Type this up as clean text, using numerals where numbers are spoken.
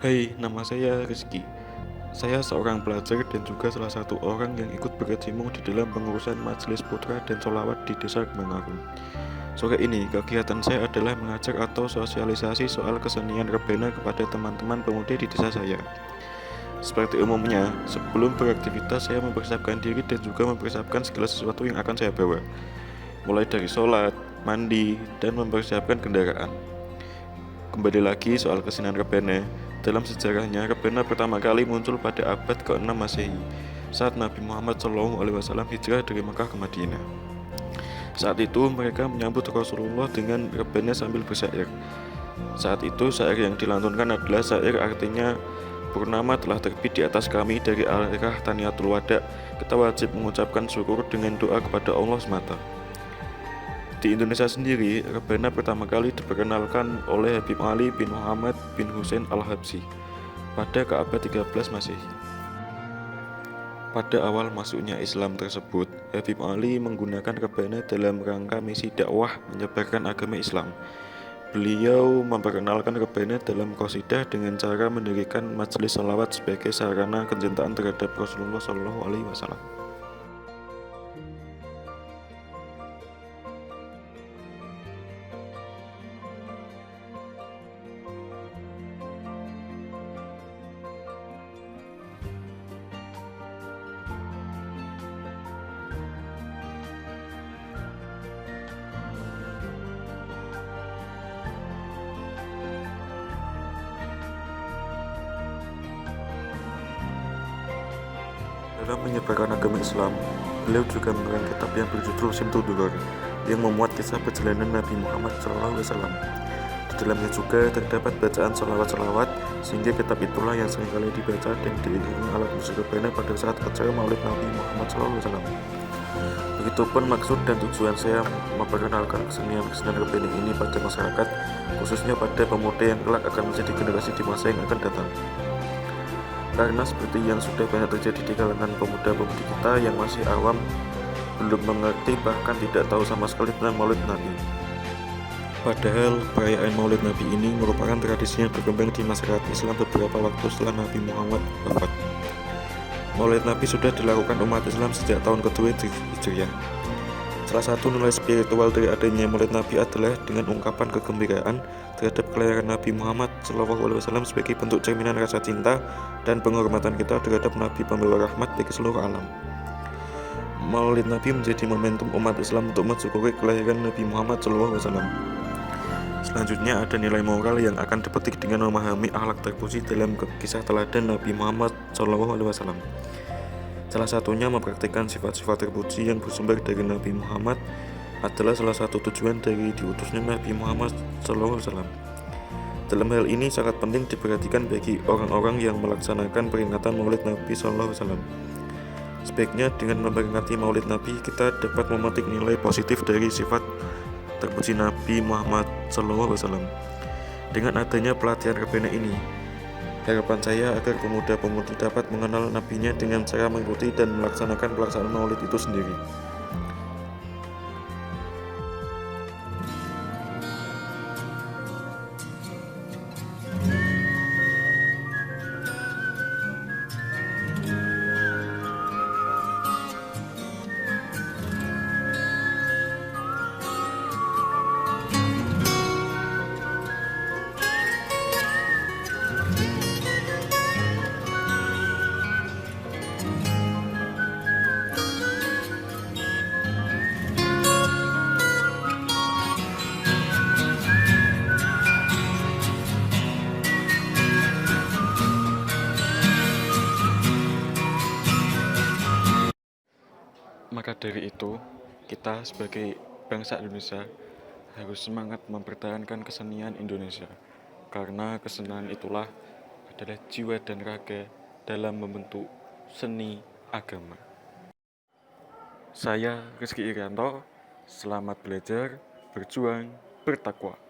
Hai, nama saya Rizky. Saya seorang pelajar dan juga salah satu orang yang ikut berkecimpung di dalam pengurusan Majelis Putra dan Sholawat di Desa Kembangagung. Sore ini, kegiatan saya adalah mengajar atau sosialisasi soal kesenian rebana kepada teman-teman pemuda di desa saya. Seperti umumnya, sebelum beraktivitas saya mempersiapkan diri dan juga mempersiapkan segala sesuatu yang akan saya bawa. Mulai dari sholat, mandi, dan mempersiapkan kendaraan. Kembali lagi soal kesenian rebana. Dalam sejarahnya, rebana pertama kali muncul pada abad ke-6 Masehi saat Nabi Muhammad SAW hijrah dari Mekah ke Madinah. Saat itu mereka menyambut Rasulullah dengan rebana sambil bersyair. Saat itu syair yang dilantunkan adalah syair artinya, purnama telah terbit di atas kami dari arah Taniatul Wada. Kita wajib mengucapkan syukur dengan doa kepada Allah semata. Di Indonesia sendiri, rebana pertama kali diperkenalkan oleh Habib Ali bin Muhammad bin Husain Al-Habsyi pada abad 13 Masehi. Pada awal masuknya Islam tersebut, Habib Ali menggunakan rebana dalam rangka misi dakwah menyebarkan agama Islam. Beliau memperkenalkan rebana dalam qasidah dengan cara mendirikan majelis sholawat sebagai sarana kecintaan terhadap Rasulullah SAW. Dalam menyebarkan agama Islam, beliau juga mengarang kitab yang berjudul Simtu Duror yang memuat kisah perjalanan Nabi Muhammad SAW. Di dalamnya juga terdapat bacaan sholawat-sholawat, sehingga kitab itulah yang seringkali dibaca dan diiringi alat musik rebana pada saat acara Maulid Nabi Muhammad SAW. Begitupun maksud dan tujuan saya memperkenalkan kesenian rebana ini pada masyarakat, khususnya pada pemuda yang kelak akan menjadi generasi di masa yang akan datang. Karena seperti yang sudah banyak terjadi di kalangan pemuda-pemudi kita yang masih awam, belum mengerti, bahkan tidak tahu sama sekali tentang Maulid Nabi. Padahal perayaan Maulid Nabi ini merupakan tradisi yang berkembang di masyarakat Islam beberapa waktu setelah Nabi Muhammad wafat. Maulid Nabi sudah dilakukan umat Islam sejak tahun kedua Hijriah. Salah satu nilai spiritual dari adanya Maulid Nabi adalah dengan ungkapan kegembiraan terhadap kelahiran Nabi Muhammad SAW sebagai bentuk cerminan rasa cinta dan penghormatan kita terhadap Nabi pembawa rahmat bagi seluruh alam. Maulid Nabi menjadi momentum umat Islam untuk mensyukuri kelahiran Nabi Muhammad SAW. Selanjutnya ada nilai moral yang akan dipetik dengan memahami akhlak terpuji dalam kisah teladan Nabi Muhammad SAW. Salah satunya mempraktikkan sifat-sifat terpuji yang bersumber dari Nabi Muhammad adalah salah satu tujuan dari diutusnya Nabi Muhammad SAW. Dalam hal ini sangat penting diperhatikan bagi orang-orang yang melaksanakan peringatan Maulid Nabi SAW. Sebaiknya dengan memperingati Maulid Nabi, kita dapat memetik nilai positif dari sifat terpuji Nabi Muhammad SAW. Dengan adanya pelatihan rebana ini, harapan saya agar pemuda-pemudi dapat mengenal nabinya dengan cara mengikuti dan melaksanakan pelaksanaan Maulid itu sendiri. Maka dari itu, kita sebagai bangsa Indonesia harus semangat mempertahankan kesenian Indonesia, karena kesenian itulah adalah jiwa dan raga dalam membentuk seni agama. Saya Rizky Irianto, selamat belajar, berjuang, bertakwa.